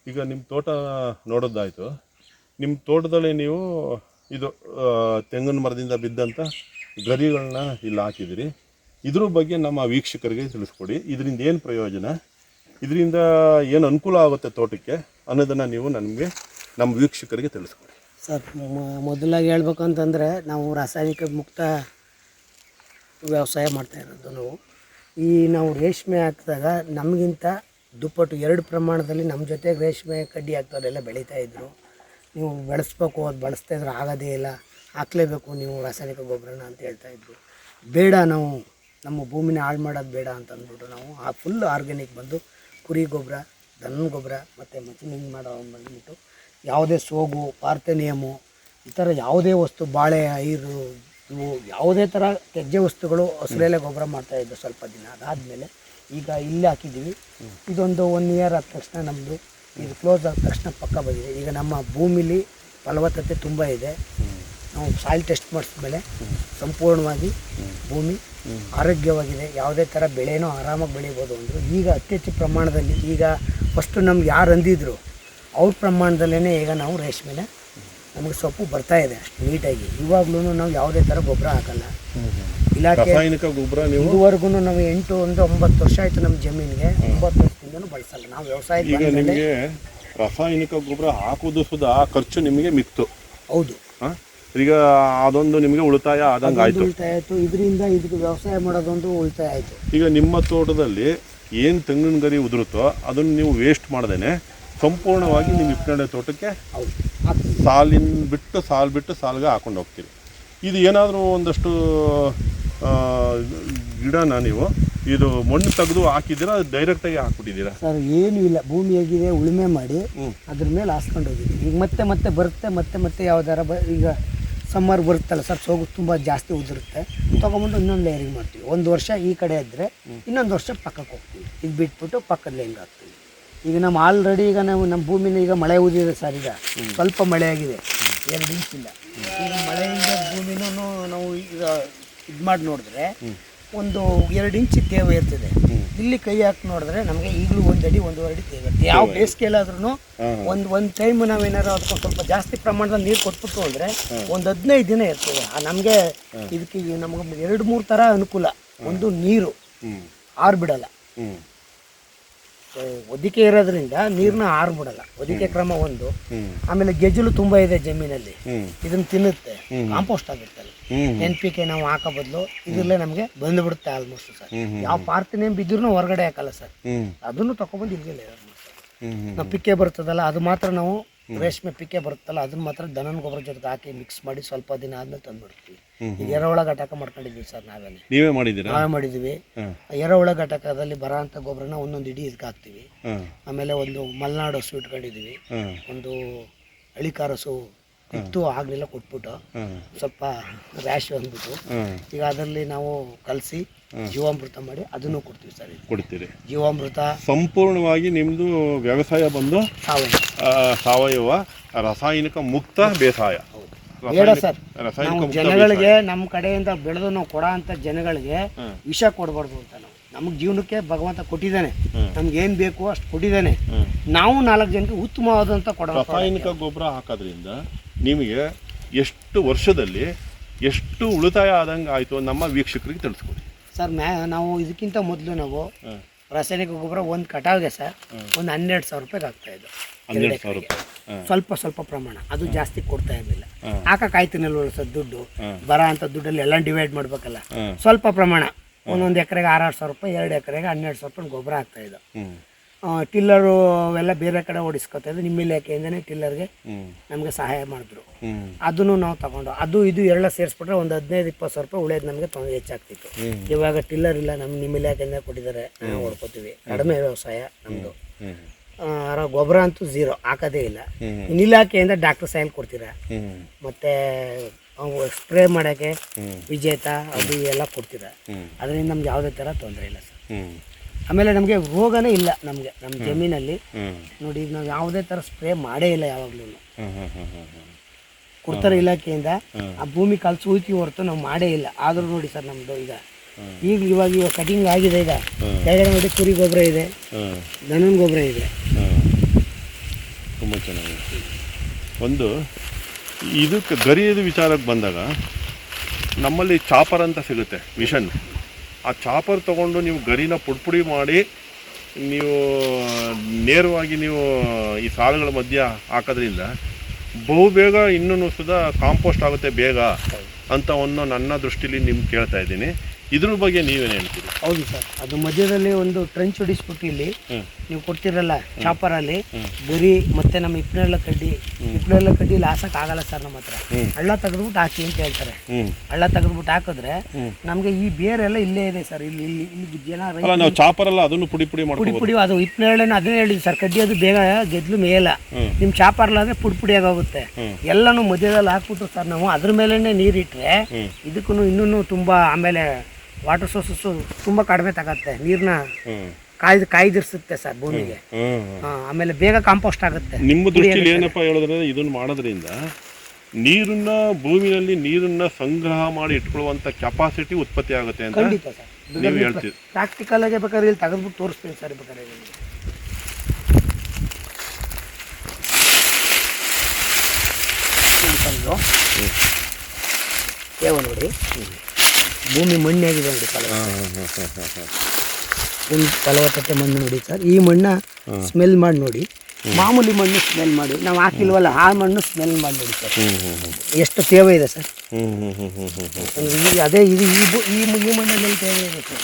ಈಗ ನಿಮ್ಮ ತೋಟ ನೋಡೋದಾಯಿತು. ನಿಮ್ಮ ತೋಟದಲ್ಲಿ ನೀವು ಇದು ತೆಂಗಿನ ಮರದಿಂದ ಬಿದ್ದಂಥ ಗರಿಗಳನ್ನ ಇಲ್ಲಿ ಹಾಕಿದಿರಿ. ಇದ್ರ ಬಗ್ಗೆ ನಮ್ಮ ವೀಕ್ಷಕರಿಗೆ ತಿಳಿಸ್ಕೊಡಿ. ಇದರಿಂದ ಏನು ಪ್ರಯೋಜನ, ಇದರಿಂದ ಏನು ಅನುಕೂಲ ಆಗುತ್ತೆ ತೋಟಕ್ಕೆ ಅನ್ನೋದನ್ನು ನೀವು ನಮಗೆ ನಮ್ಮ ವೀಕ್ಷಕರಿಗೆ ತಿಳಿಸ್ಕೊಡಿ. ಸರ್, ಮೊದಲಾಗಿ ಹೇಳ್ಬೇಕು ಅಂತಂದರೆ ನಾವು ರಾಸಾಯನಿಕ ಮುಕ್ತ ವ್ಯವಸಾಯ ಮಾಡ್ತಾಯಿರೋದು. ನಾವು ರೇಷ್ಮೆ ಹಾಕಿದಾಗ ನಮಗಿಂತ ದುಪ್ಪಟ್ಟು 2 ಪ್ರಮಾಣದಲ್ಲಿ ನಮ್ಮ ಜೊತೆಗೆ ರೇಷ್ಮೆ ಕಡ್ಡಿ ಹಾಕ್ತವ್ರೆಲ್ಲ ಬೆಳೀತಾಯಿದ್ರು. ನೀವು ಬೆಳೆಸ್ಬೇಕು, ಅದು ಬಳಸ್ತಾಯಿದ್ರೆ ಆಗೋದೇ ಇಲ್ಲ, ಹಾಕಲೇಬೇಕು ನೀವು ರಾಸಾಯನಿಕ ಗೊಬ್ಬರನ ಅಂತ ಹೇಳ್ತಾಯಿದ್ರು. ಬೇಡ, ನಾವು ನಮ್ಮ ಭೂಮಿನ ಹಾಳು ಮಾಡೋದು ಬೇಡ ಅಂತ ಅಂದ್ಬಿಟ್ಟು ನಾವು ಫುಲ್ ಆರ್ಗ್ಯಾನಿಕ್ ಬಂದು ಕುರಿ ಗೊಬ್ಬರ, ದನದ ಗೊಬ್ಬರ ಮತ್ತು ಮಚಿನಿಂಗ್ ಮಾಡೋ ಬಂದುಬಿಟ್ಟು ಯಾವುದೇ ಸೋಗು, ಪಾರ್ಥೇನಿಯಮು ಈ ಥರ ಯಾವುದೇ ವಸ್ತು, ಬಾಳೆ, ಐರು, ಇವು ಯಾವುದೇ ಥರ ತ್ಯಾಜ್ಯ ವಸ್ತುಗಳು ಹಸಿರೆಲೆ ಗೊಬ್ಬರ ಮಾಡ್ತಾಯಿದ್ದು ಸ್ವಲ್ಪ ದಿನ. ಅದಾದಮೇಲೆ ಈಗ ಇಲ್ಲೇ ಹಾಕಿದ್ದೀವಿ. ಇದೊಂದು 1 ಇಯರ್ ಆದ ತಕ್ಷಣ ನಮ್ಮದು ಇದು ಕ್ಲೋಸ್ ಆದ ತಕ್ಷಣ ಪಕ್ಕ ಬಂದಿದೆ. ಈಗ ನಮ್ಮ ಭೂಮಿಲಿ ಫಲವತ್ತತೆ ತುಂಬ ಇದೆ. ನಾವು ಸಾಯಿಲ್ ಟೆಸ್ಟ್ ಮಾಡಿಸ್ಮೇಲೆ ಸಂಪೂರ್ಣವಾಗಿ ಭೂಮಿ ಆರೋಗ್ಯವಾಗಿದೆ. ಯಾವುದೇ ಥರ ಬೆಳೆನೂ ಆರಾಮಾಗಿ ಬೆಳಿಬೋದು ಅಂದರು. ಈಗ ಅತಿ ಹೆಚ್ಚು ಪ್ರಮಾಣದಲ್ಲಿ, ಈಗ ಫಸ್ಟು ನಮ್ಗೆ ಯಾರು ಅಂದಿದ್ರು ಅವ್ರ ಪ್ರಮಾಣದಲ್ಲೇ ಈಗ ನಾವು ರೇಷ್ಮೆನ ನಮಗೆ ಸೊಪ್ಪು ಬರ್ತಾಯಿದೆ ಅಷ್ಟು ನೀಟಾಗಿ. ಇವಾಗ್ಲೂ ನಾವು ಯಾವುದೇ ಥರ ಗೊಬ್ಬರ ಹಾಕಲ್ಲ. ಇಲಾಖೆ ರಾಸಾಯನಿಕ ಗೊಬ್ಬರ ಇದುವರೆಗೂ ನಾವು 9 ವರ್ಷ ಆಯಿತು ನಮ್ಮ ಜಮೀನಿಗೆ. 9 ವರ್ಷದಿಂದನೂ ಬಳಸಲ್ಲ ನಾವು ವ್ಯವಸಾಯ. ಈಗ ನಿಮಗೆ ರಾಸಾಯನಿಕ ಗೊಬ್ಬರ ಹಾಕೋದು ಸುಧಾ ಖರ್ಚು ನಿಮಗೆ ಮಿಕ್ತು. ಹೌದು. ಈಗ ಅದೊಂದು ನಿಮಗೆ ಉಳಿತಾಯ ಆದಂಗೆ ಆಯಿತು. ಉಳಿತಾಯ ಆಯಿತು. ಇದರಿಂದ ಇದಕ್ಕೆ ವ್ಯವಸಾಯ ಮಾಡೋದೊಂದು ಉಳಿತಾಯ ಆಯಿತು. ಈಗ ನಿಮ್ಮ ತೋಟದಲ್ಲಿ ಏನು ತೆಂಗಿನ ಗರಿ ಉದುರುತ್ತೋ ಅದನ್ನು ನೀವು ವೇಸ್ಟ್ ಮಾಡ್ದೇನೆ ಸಂಪೂರ್ಣವಾಗಿ ನಿಮ್ಮ ಹಿಪ್ಪನೇರಳೆ ತೋಟಕ್ಕೆ ಸಾಲು ಬಿಟ್ಟು ಸಾಲಿಗೆ ಹಾಕೊಂಡು ಹೋಗ್ತೀರಿ. ಇದು ಏನಾದರೂ ಒಂದಷ್ಟು ಗಿಡನ ನೀವು ಇದು ಮಣ್ಣು ತೆಗೆದು ಹಾಕಿದ್ದೀರಾ, ಡೈರೆಕ್ಟಾಗಿ ಹಾಕ್ಬಿಟ್ಟಿದ್ದೀರಾ? ಸರ್, ಏನೂ ಇಲ್ಲ, ಭೂಮಿ ಹೇಗಿದೆ ಉಳುಮೆ ಮಾಡಿ ಅದ್ರ ಮೇಲೆ ಹಾಸ್ಕೊಂಡು ಹೋಗಿದ್ದೀವಿ. ಈಗ ಮತ್ತೆ ಬರುತ್ತೆ, ಮತ್ತೆ ಯಾವ್ದಾರ ಈಗ ಸಮ್ಮರ್ ಬರುತ್ತಲ್ಲ ಸರ್, ಸೋಗು ತುಂಬ ಜಾಸ್ತಿ ಉದುರುತ್ತೆ, ತೊಗೊಂಬಂದು ಇನ್ನೊಂದು ಲೇಯರಿಂಗ್ ಮಾಡ್ತೀವಿ. 1 ವರ್ಷ ಈ ಕಡೆ ಇದ್ದರೆ ಇನ್ನೊಂದು ವರ್ಷ ಪಕ್ಕಕ್ಕೆ ಹೋಗ್ತೀವಿ. ಇದು ಬಿಟ್ಬಿಟ್ಟು ಪಕ್ಕದ ಲೈನ್ಗೆ ಹಾಕ್ತೀವಿ. ಈಗ ನಮ್ಮ ಆಲ್ರೆಡಿ ಈಗ ನಮ್ಮ ಭೂಮಿನ ಈಗ ಮಳೆ ಉದಿದೆ ಸರ್. ಈಗ ಸ್ವಲ್ಪ ಮಳೆ ಆಗಿದೆ, 2 ಇಂಚ್ ಇಲ್ಲ. ಈಗ ಮಳೆಯಿಂದ ಭೂಮಿನೂ ನಾವು ಈಗ ಇದು ಮಾಡಿ ನೋಡಿದ್ರೆ ಒಂದು 2 ಇಂಚ್ ತೇವ ಇರ್ತದೆ. ಇಲ್ಲಿ ಕೈ ಹಾಕಿ ನೋಡಿದ್ರೆ ನಮಗೆ ಈಗಲೂ 1 ಅಡಿ 1.5 ಅಡಿ ತೇವ ಇರುತ್ತೆ. ಯಾವ ಬೇಸಿಗೆಲ್ಲಾದ್ರೂ ಒಂದು ಟೈಮ್ ನಾವೇನಾರು ಅದಕ್ಕೆ ಸ್ವಲ್ಪ ಜಾಸ್ತಿ ಪ್ರಮಾಣದಲ್ಲಿ ನೀರು ಕೊಟ್ಬಿಟ್ಟು ಅಂದರೆ ಒಂದು 15 ದಿನ ಇರ್ತದೆ. ನಮಗೆ ಇದಕ್ಕೆ ನಮಗೆ 2-3 ಥರ ಅನುಕೂಲ. ಒಂದು, ನೀರು ಆರ್ಬಿಡಲ್ಲ. ಒದಿಕೆ ಇರೋದ್ರಿಂದ ನೀರನ್ನ ಆರ್ಬಿಡಲ್ಲ, ಒದಿಕೆ ಕ್ರಮ ಒಂದು. ಆಮೇಲೆ ಗೆಜಲು ತುಂಬಾ ಇದೆ ಜಮೀನಲ್ಲಿ, ಇದನ್ನ ತಿನ್ನುತ್ತೆ, ಕಾಂಪೋಸ್ಟ್ ಆಗುತ್ತಲ್ಲ. NPK ನಾವು ಹಾಕೋ ಬದಲು ಇದ್ರಲ್ಲೇ ನಮಗೆ ಬಂದುಬಿಡುತ್ತೆ ಆಲ್ಮೋಸ್ಟ್ ಸರ್. ಯಾವ ಪಾರ್ಥೇನಿಯಂ ಬಿದ್ರೂ ಹೊರಗಡೆ ಹಾಕಲ್ಲ ಸರ್, ಅದನ್ನು ತಗೊಬಂದು ಇಲ್ಲಿಗೆ ನಾವು ಪಿಕ್ಕೆ ಬರ್ತದಲ್ಲ ಅದು ಮಾತ್ರ ನಾವು ರೇಷ್ಮೆ ಪಿಕ್ಕೆ ಬರುತ್ತಲ್ಲ ಅದನ್ನ ಮಾತ್ರ ದನನ ಗೊಬ್ಬರ ಜೊತೆಗೆ ಹಾಕಿ ಮಿಕ್ಸ್ ಮಾಡಿ ಸ್ವಲ್ಪ ದಿನ ಆದ್ಮೇಲೆ ತಂದುಬಿಡ್ತೀವಿ. ಈಗ ಎರೆಹುಳ ಘಟಕ ಮಾಡ್ಕೊಂಡಿದ್ದೀವಿ ಸರ್, ನಾವೇ ಮಾಡಿದ್ದೀವಿ. ಎರೆಹುಳ ಘಟಕದಲ್ಲಿ ಬರೋ ಅಂಥ ಗೊಬ್ಬರನ 1 ಇಡೀ ಇದಕ್ಕೆ ಹಾಕ್ತೀವಿ. ಆಮೇಲೆ ಒಂದು ಮಲೆನಾಡು ಹಸು ಇಟ್ಕೊಂಡಿದ್ದೀವಿ, ಒಂದು ಹಳಿಕಾರ ಹಸು ಇತ್ತು, ಆಗಲಿಲ್ಲ ಕೊಟ್ಬಿಟ್ಟು ಸ್ವಲ್ಪ ರ್ಯಾಶ್ ಬಂದ್ಬಿಟ್ಟು ಈಗ ಅದರಲ್ಲಿ ನಾವು ಕಲಸಿ ಜೀವಾಮೃತ ಮಾಡಿ ಅದನ್ನು ಕೊಡ್ತೀವಿ ಸರ್. ಕೊಡ್ತೀರಿ ಜೀವಾಮೃತ. ಸಂಪೂರ್ಣವಾಗಿ ನಿಮ್ಮದು ವ್ಯವಸಾಯ ಬಂದು ಸಾವಯವ ರಾಸಾಯನಿಕ ಮುಕ್ತ ಬೇಸಾಯ. ಬೇಡ ಸರ್, ಜನಗಳಿಗೆ ನಮ್ಮ ಕಡೆಯಿಂದ ಬೆಳೆದು ನಾವು ಕೊಡೋ ಅಂಥ ಜನಗಳಿಗೆ ವಿಷ ಕೊಡಬಾರ್ದು ಅಂತ. ನಮಗೆ ಜೀವನಕ್ಕೆ ಭಗವಂತ ಕೊಟ್ಟಿದ್ದಾನೆ, ನಮ್ಗೆ ಏನು ಬೇಕು ಅಷ್ಟು ಕೊಟ್ಟಿದ್ದಾನೆ. ನಾವು 4 ಜನಕ್ಕೆ ಉತ್ತಮವಾದಂಥ ಕೊಡೋ. ರಾಸಾಯನಿಕ ಗೊಬ್ಬರ ಹಾಕೋದ್ರಿಂದ ನಿಮಗೆ ಎಷ್ಟು ವರ್ಷದಲ್ಲಿ ಎಷ್ಟು ಉಳಿತಾಯ ಆದಂಗೆ ಆಯಿತು ನಮ್ಮ ವೀಕ್ಷಕರಿಗೆ ತಿಳಿಸ್ಕೊಡಿ ಸರ್. ನಾವು ಇದಕ್ಕಿಂತ ಮೊದಲು ನಾವು ರಾಸಾಯನಿಕ ಗೊಬ್ಬರ ಒಂದು ಕಟಾವಿಗೆ ಸರ್ ಒಂದು 12,000 ರೂಪಾಯಿಗೆ ಆಗ್ತಾಯಿದ್ದು. 12,000 ರೂಪಾಯಿ ಸ್ವಲ್ಪ ಪ್ರಮಾಣ, ಅದು ಜಾಸ್ತಿ ಕೊಡ್ತಾ ಇರಲಿಲ್ಲ. ಹಾಕಕ್ಕಾಯ್ತಿನಲ್ವ ಸರ್, ದುಡ್ಡು ಬರೋ ಅಂಥ ದುಡ್ಡಲ್ಲಿ ಎಲ್ಲ ಡಿವೈಡ್ ಮಾಡಬೇಕಲ್ಲ. ಸ್ವಲ್ಪ ಪ್ರಮಾಣ, 1 ಎಕರೆಗೆ 6,000 ರೂಪಾಯಿ, 2 ಎಕರೆಗೆ 12,000 ರೂಪಾಯಿ ಗೊಬ್ಬರ ಆಗ್ತಾಯಿದ್ದು. ಟಿಲ್ಲರು ಅವೆಲ್ಲ ಬೇರೆ ಕಡೆ ಓಡಿಸ್ಕೊತಾ ಇದ್ದು, ನಿಮ್ಮ ಇಲಾಖೆಯಿಂದನೇ ಟಿಲ್ಲರ್ಗೆ ನಮಗೆ ಸಹಾಯ ಮಾಡಿದ್ರು. ಅದನ್ನು ನಾವು ತಗೊಂಡು ಅದು ಇದು ಎಲ್ಲ ಸೇರಿಸ್ಬಿಟ್ರೆ ಒಂದು 15-20 ರೂಪಾಯಿ ಉಳಿಯೋದು ನಮಗೆ ತೊಂದರೆ ಹೆಚ್ಚಾಗ್ತಿತ್ತು. ಇವಾಗ ಟಿಲ್ಲರ್ ಇಲ್ಲ, ನಿಮ್ಮ ಇಲಾಖೆಯಿಂದ ಕೊಟ್ಟಿದ್ದಾರೆ, ನಾವು ಹೊಡ್ಕೋತೀವಿ. ಕಡಿಮೆ ವ್ಯವಸಾಯ ನಮ್ಮದು. ಗೊಬ್ಬರ ಅಂತೂ 0 ಹಾಕೋದೇ ಇಲ್ಲ. ಇನ್ನು ಇಲಾಖೆಯಿಂದ ಡಾಕ್ಟರ್ ಸಾಯಿಲ್ ಕೊಡ್ತೀರಾ, ಮತ್ತು ಸ್ಪ್ರೇ ಮಾಡೋಕ್ಕೆ ವಿಜೇತ ಅದು ಎಲ್ಲ ಕೊಡ್ತೀರಾ. ಅದರಿಂದ ನಮ್ಗೆ ಯಾವುದೇ ಥರ ತೊಂದರೆ ಇಲ್ಲ ಸರ್. ಆಮೇಲೆ ನಮಗೆ ರೋಗನೇ ಇಲ್ಲ. ನಮ್ಮ ಜಮೀನಲ್ಲಿ ನೋಡಿ, ನಾವು ಯಾವುದೇ ಥರ ಸ್ಪ್ರೇ ಮಾಡೇ ಇಲ್ಲ ಯಾವಾಗಲೂ. ಕೊಡ್ತಾರೆ ಇಲಾಖೆಯಿಂದ, ಆ ಭೂಮಿ ಕಲ್ಸಿ ಹೋಯ್ತೀವಿ ಹೊರತು ನಾವು ಮಾಡೇ ಇಲ್ಲ. ಆದರೂ ನೋಡಿ ಸರ್, ನಮ್ಮದು ಇವಾಗ ಕಟಿಂಗ್ ಆಗಿದೆ. ಈಗ ಕೆಳಗಡೆ ನೋಡಿ ಕುರಿ ಗೊಬ್ಬರ ಇದೆ, ದನನ ಗೊಬ್ಬರ ಇದೆ. ತುಂಬ ಚೆನ್ನಾಗಿದೆ. ಒಂದು ಇದಕ್ಕೆ ಗರಿಯದು ವಿಚಾರಕ್ಕೆ ಬಂದಾಗ ನಮ್ಮಲ್ಲಿ ಚಾಪರ್ ಅಂತ ಸಿಗುತ್ತೆ ಮಿಷನ್. ಆ ಚಾಪರ್ ತೊಗೊಂಡು ನೀವು ಗರಿನ ಪುಡಿ ಮಾಡಿ ನೀವು ನೇರವಾಗಿ ನೀವು ಈ ಸಾಲುಗಳ ಮಧ್ಯ ಹಾಕೋದ್ರಿಂದ ಬಹುಬೇಗ ಇನ್ನೂ ಸುಧಾ ಕಾಂಪೋಸ್ಟ್ ಆಗುತ್ತೆ ಬೇಗ ಅಂತ ಒಂದು ನನ್ನ ದೃಷ್ಟಿಲಿ ನಿಮ್ಗೆ ಕೇಳ್ತಾ ಇದ್ದೀನಿ. ಇದ್ರ ಬಗ್ಗೆ ನೀವೇನು ಹೇಳ್ತೀರಿ? ಹೌದು ಸರ್, ಅದು ಮಧ್ಯದಲ್ಲಿ ಒಂದು ಟ್ರೆಂಚ್ ಹೊಡಿಸ್ಬಿಟ್ಟು ಇಲ್ಲಿ ನೀವು ಕೊಡ್ತಿರಲ್ಲ ಚಾಪರಲ್ಲಿ ಗರಿ ಮತ್ತೆ ನಮ್ಮ ಹಿಪ್ಪನೆಲ್ಲ ಕಡ್ಡಿ ಲಾಸಕ್ ಆಗಲ್ಲ ಸರ್. ನಮ್ಮ ಹತ್ರ ಹಳ್ಳ ತೆಗೆದ್ಬಿಟ್ಟು ಹಾಕಿ ಅಂತ ಹೇಳ್ತಾರೆ. ಹಳ್ಳ ತೆಗೆದ್ಬಿಟ್ಟು ಹಾಕಿದ್ರೆ ನಮ್ಗೆ ಈ ಬೇರೆಲ್ಲ ಇಲ್ಲೇ ಇದೆ ಸರ್. ಇಲ್ಲಿ ಇಲ್ಲಿ ಇಲ್ಲಿ ಜನ ನಾವು ಚಾಪರ್ ಅಲ್ಲ ಅದನ್ನು ಪುಡಿ ಪುಡಿ ಅದು ಹಿಪ್ಪನೆಳ್ಳೆನ ಅದನ್ನೇ ಹೇಳಿದ್ವಿ ಸರ್. ಕಡ್ಡಿ ಅದು ಬೇಗ ಗೆದ್ಲು ಮೇಲ ನಿಮ್ ಚಾಪರ್ಲ ಆದ್ರೆ ಪುಡಿಯಾಗಿ ಹೋಗುತ್ತೆ. ಎಲ್ಲಾನು ಮಧ್ಯದಲ್ಲಿ ಹಾಕ್ಬಿಟ್ಟು ಸರ್ ನಾವು ಅದ್ರ ಮೇಲೆನೆ ನೀರಿಟ್ರೆ ಇದಕ್ಕೂ ಇನ್ನೂ ತುಂಬಾ ಆಮೇಲೆ ವಾಟರ್ ಸೋರ್ಸಸ್ ತುಂಬಾ ಕಡಿಮೆ ತಗತ್ತೆ. ನೀರ್ನ ಕಾಯ್ದಿರಿಸುತ್ತೆ ಸರ್ ಭೂಮಿಗೆ. ಆಮೇಲೆ ಬೇಗ ಕಾಂಪೋಸ್ಟ್ ಆಗುತ್ತೆ. ನಿಮ್ಮ ದೃಷ್ಟಿಯಲ್ಲಿ ಏನಪ್ಪಾ ಹೇಳಿದ್ರೆ ಇದನ್ನ ಮಾಡೋದ್ರಿಂದ ನೀರನ್ನ ಭೂಮಿಯಲ್ಲಿ ನೀರನ್ನ ಸಂಗ್ರಹ ಮಾಡಿ ಇಟ್ಕೊಳ್ಳುವಂತ ಕೆಪಾಸಿಟಿ ಉತ್ಪತ್ತಿ ಆಗುತ್ತೆ ಅಂತ ಖಂಡಿತ ಸರ್. ನೀವು ಹೇಳ್ತೀರಿ. ಪ್ರಾಕ್ಟಿಕಲ್ ಆಗಿ ಬೇಕಾದ್ರೆ ಇಲ್ಲಿ ತೆಗೆದ್ಬಿಟ್ಟು ತೋರಿಸ್ತೀನಿ ಸರ್. ಬೇಕಾದ್ರೆ ನೋಡಿ ಭೂಮಿ ಮಣ್ಣಾಗಿದೆ ನೋಡಿ ಫಲವತ್ತತೆ ಮಣ್ಣು ನೋಡಿ ಸರ್. ಈ ಮಣ್ಣ ಸ್ಮೆಲ್ ಮಾಡಿ ನೋಡಿ. ಮಾಮೂಲಿ ಮಣ್ಣು ಸ್ಮೆಲ್ ಮಾಡಿ ನಾವು ಹಾಕಿಲ್ವಲ್ಲ ಆ ಮಣ್ಣು ಸ್ಮೆಲ್ ಮಾಡಿ ನೋಡಿ ಸರ್. ಎಷ್ಟು ತೇವ ಇದೆ ಸರ್. ಅದೇ ಇದು ಈ ಮಣ್ಣಲ್ಲಿ ತೇವ ಇದೆ ಸರ್.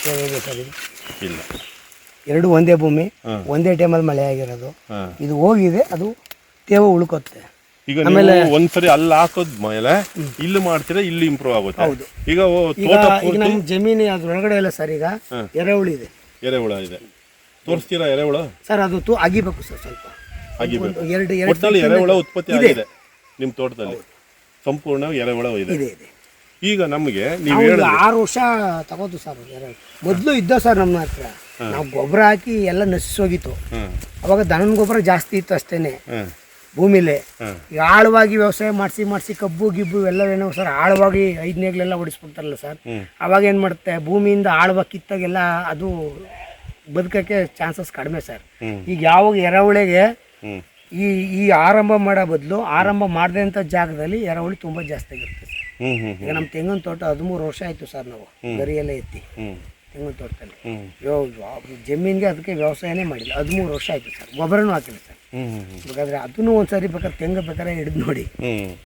ತೇವ ಇದೆ ಸರ್. ಇದು ಇಲ್ಲ, ಎರಡು ಒಂದೇ ಭೂಮಿ, ಒಂದೇ ಟೈಮಲ್ಲಿ ಮಳೆ ಆಗಿರೋದು. ಇದು ಹೋಗಿದೆ, ಅದು ತೇವ ಉಳ್ಕೊತ್ತೆ. ಈಗ ಒಂದ್ಸರಿ ಅಲ್ಲಿ ಹಾಕೋದ್ ಮೇಲೆ ಇಲ್ಲಿ ಮಾಡ್ತೀರಾ, ಇಲ್ಲಿ ಇಂಪ್ರೂವ್ ಆಗುತ್ತೆ. ಹೌದು. ಈಗ ಈಗ ನಮ್ಮ ಜಮೀನು ಅದ್ರೊಳಗಡೆ ಇಲ್ಲ ಸರ್. ಈಗ ಎರೆಹುಳ ಇದೆ. ಎರೆಹುಳ ಇದೆ, ತೋರಿಸ್ತೀರಾ ಎರೆಹುಳ? ಸರ್ ಅದು ಅಗಿಬೇಕು ಸರ್, ಸ್ವಲ್ಪ ಅಗಿಬೇಕು. ಎರಡು ಎರೆಹುಳ ಉತ್ಪತ್ತಿ ಆಗಿದೆ ನಿಮ್ಮ ತೋಟದಲ್ಲಿ, ಸಂಪೂರ್ಣ ಎರೆಹುಳ ಇದೆ. ಈಗ ನಮಗೆ ನೀವು 6 ವರ್ಷ ತಗೋದು ಸರ್. ಮೊದಲು ಇದ್ದ ಸರ್ ನಮ್ಮ ಹತ್ರ. ನಾವು ಗೊಬ್ಬರ ಹಾಕಿ ಎಲ್ಲ ನಶಿಸೋಗಿತ್ತು. ಅವಾಗ ದನದ ಗೊಬ್ಬರ ಜಾಸ್ತಿ ಇತ್ತು ಅಷ್ಟೇನೆ ಭೂಮಿಲೇ. ಈಗ ಆಳವಾಗಿ ವ್ಯವಸಾಯ ಮಾಡಿಸಿ ಕಬ್ಬು ಗಿಬ್ಬು ಎಲ್ಲ ಏನೋ ಸರ್ ಆಳವಾಗಿ 5ನೇಗ್ಲೆಲ್ಲ ಹೊಡಿಸ್ಬಿಡ್ತಾರಲ್ಲ ಸರ್. ಅವಾಗ ಏನು ಮಾಡುತ್ತೆ, ಭೂಮಿಯಿಂದ ಆಳವಾಗಿ ಕಿತ್ತಾಗೆಲ್ಲ ಅದು ಬದುಕಕ್ಕೆ ಚಾನ್ಸಸ್ ಕಡಿಮೆ ಸರ್. ಈಗ ಯಾವಾಗ ಎರೆಹುಳಿಗೆ ಈ ಆರಂಭ ಮಾಡೋ ಬದಲು ಆರಂಭ ಮಾಡದೆ ಅಂತ ಜಾಗದಲ್ಲಿ ಎರೆಹುಳಿ ತುಂಬ ಜಾಸ್ತಿ ಆಗಿರುತ್ತೆ ಸರ್. ಈಗ ನಮ್ಮ ತೆಂಗಿನ ತೋಟ 13 ವರ್ಷ ಆಯಿತು ಸರ್. ನಾವು ಗರಿಯೆಲ್ಲ ಎತ್ತಿ ತೆಂಗಿನ ತೋಟದಲ್ಲಿ ಜಮೀನಿಗೆ ಅದಕ್ಕೆ ವ್ಯವಸಾಯನೇ ಮಾಡಿಲ್ಲ. 13 ವರ್ಷ ಆಯಿತು ಸರ್. ಗೊಬ್ಬರನೂ ಹಾಕಿಲ್ಲ ಸರ್. ಬೇಕಾದ್ರೆ ಅದನ್ನು ಒಂದ್ಸರಿ ಬೇಕಾದ್ರೆ ತೆಂಗು ಬೇಕಾದ್ರೆ ಹಿಡಿದು ನೋಡಿ.